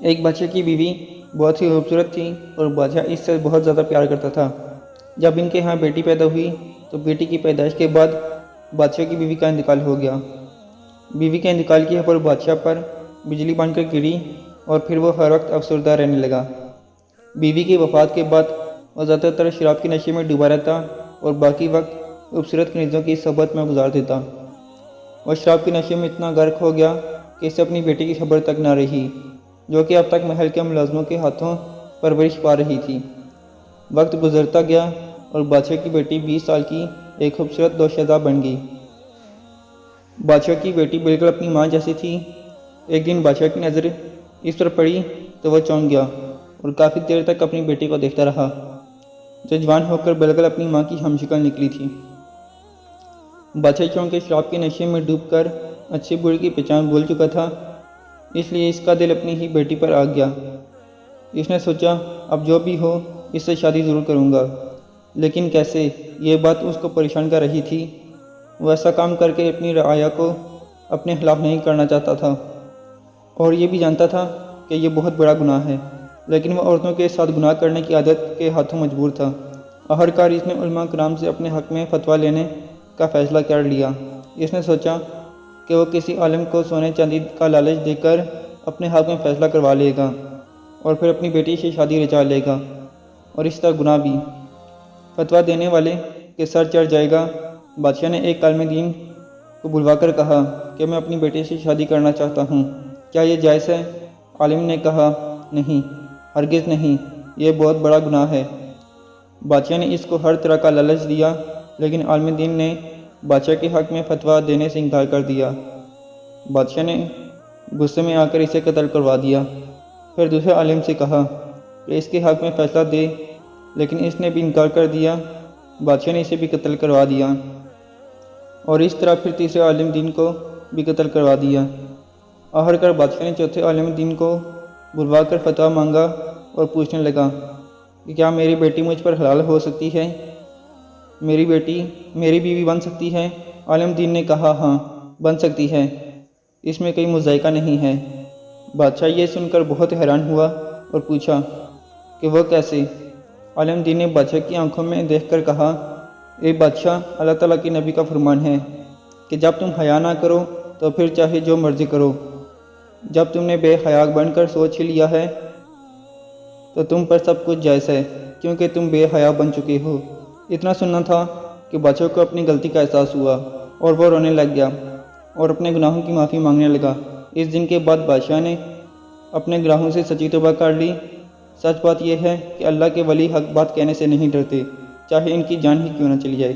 ایک بادشاہ کی بیوی بہت ہی خوبصورت تھی اور بادشاہ اس سے بہت زیادہ پیار کرتا تھا۔ جب ان کے ہاں بیٹی پیدا ہوئی تو بیٹی کی پیدائش کے بعد بادشاہ کی بیوی کا انتقال ہو گیا۔ بیوی کے انتقال کی خبر بادشاہ پر بجلی بن کر گری اور پھر وہ ہر وقت افسردہ رہنے لگا۔ بیوی کی وفات کے بعد وہ زیادہ تر شراب کے نشے میں ڈوبا رہتا اور باقی وقت خوبصورت کنیزوں کی صحبت میں گزار دیتا۔ وہ شراب کے نشے میں اتنا غرق ہو گیا کہ اسے اپنی بیٹی کی خبر تک نہ رہی، جو کہ اب تک محل کے ملازموں کے ہاتھوں پرورش پا رہی تھی۔ وقت گزرتا گیا اور بادشاہ کی بیٹی 20 سال کی ایک خوبصورت دوشیزہ بن گئی۔ بادشاہ کی بیٹی بالکل اپنی ماں جیسی تھی۔ ایک دن بادشاہ کی نظر اس پر پڑی تو وہ چونک گیا اور کافی دیر تک اپنی بیٹی کو دیکھتا رہا، جو جوان ہو کر بالکل اپنی ماں کی ہم شکل نکلی تھی۔ بادشاہ چونکہ شراب کے نشے میں ڈوب کر اچھے برے کی پہچان بھول چکا تھا، اس لیے اس کا دل اپنی ہی بیٹی پر آ گیا۔ اس نے سوچا اب جو بھی ہو اس سے شادی ضرور کروں گا، لیکن کیسے؟ یہ بات اس کو پریشان کر رہی تھی۔ وہ ایسا کام کر کے اپنی رعایا کو اپنے خلاف نہیں کرنا چاہتا تھا اور یہ بھی جانتا تھا کہ یہ بہت بڑا گناہ ہے، لیکن وہ عورتوں کے ساتھ گناہ کرنے کی عادت کے ہاتھوں مجبور تھا۔ آخرکار اس نے علماء کرام سے اپنے حق میں فتویٰ لینے کا فیصلہ کر لیا۔ اس نے سوچا کہ وہ کسی عالم کو سونے چاندی کا لالچ دے کر اپنے حق میں فیصلہ کروا لے گا اور پھر اپنی بیٹی سے شادی رچا لے گا، اور اس طرح گناہ بھی فتویٰ دینے والے کے سر چڑھ جائے گا۔ بادشاہ نے ایک عالم دین کو بلوا کر کہا کہ میں اپنی بیٹی سے شادی کرنا چاہتا ہوں، کیا یہ جائز ہے؟ عالم نے کہا نہیں، ہرگز نہیں، یہ بہت بڑا گناہ ہے۔ بادشاہ نے اس کو ہر طرح کا لالچ دیا، لیکن عالم دین نے بادشاہ کے حق میں فتویٰ دینے سے انکار کر دیا۔ بادشاہ نے غصے میں آ کر اسے قتل کروا دیا۔ پھر دوسرے عالم سے کہا کہ اس کے حق میں فیصلہ دے، لیکن اس نے بھی انکار کر دیا۔ بادشاہ نے اسے بھی قتل کروا دیا اور اس طرح پھر تیسرے عالم دین کو بھی قتل کروا دیا۔ آخرکار بادشاہ نے چوتھے عالم دین کو بلوا کر فتویٰ مانگا اور پوچھنے لگا کہ کیا میری بیٹی مجھ پر حلال ہو سکتی ہے؟ میری بیٹی میری بیوی بن سکتی ہے؟ عالم دین نے کہا ہاں، بن سکتی ہے، اس میں کوئی مضائقہ نہیں ہے۔ بادشاہ یہ سن کر بہت حیران ہوا اور پوچھا کہ وہ کیسے؟ عالم دین نے بادشاہ کی آنکھوں میں دیکھ کر کہا، اے بادشاہ، اللہ تعالیٰ کے نبی کا فرمان ہے کہ جب تم حیا نہ کرو تو پھر چاہے جو مرضی کرو۔ جب تم نے بے حیا بن کر سوچ ہی لیا ہے تو تم پر سب کچھ جائز ہے، کیونکہ تم بے حیا بن چکے ہو۔ اتنا سننا تھا کہ بادشاہ کو اپنی غلطی کا احساس ہوا اور وہ رونے لگ گیا اور اپنے گناہوں کی معافی مانگنے لگا۔ اس دن کے بعد بادشاہ نے اپنے گناہوں سے سچی توبہ کر لی۔ سچ بات یہ ہے کہ اللہ کے ولی حق بات کہنے سے نہیں ڈرتے، چاہے ان کی جان ہی کیوں نہ چلی جائے۔